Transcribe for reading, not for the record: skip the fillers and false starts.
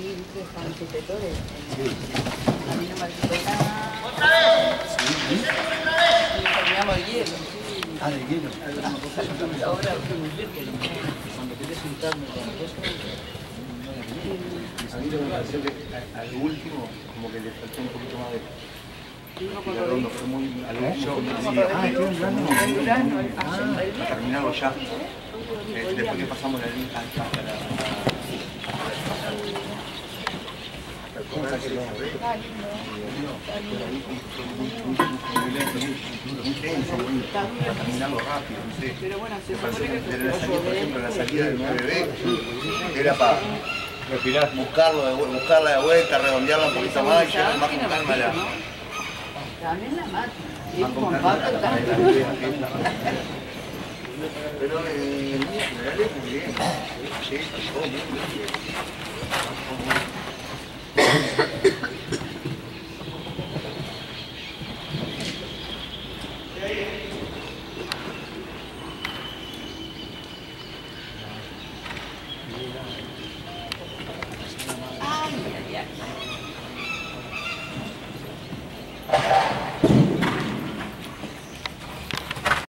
sí, viste, están sujetores. A mí no me quitó nada. Y terminamos el hielo, sí. Ah, de hielo. Ahora, Cuando querés sentarme con la cosa, A mí me pareció que al último, como que le faltó un poquito más de... Redondo fue muy al último. Para terminarlo ya. Después que pasamos la línea hasta la... Terminarlo rápido, no sé. pero bueno, se Me parece supone que que de la salida, por ejemplo, la salida del 9B era para Respirar. buscarla de vuelta, redondearla un poquito más y llegar más con calma la... también la máquina. Y Más es con compacto calma también. Pero en general es muy bien. Sí, todo muy bien.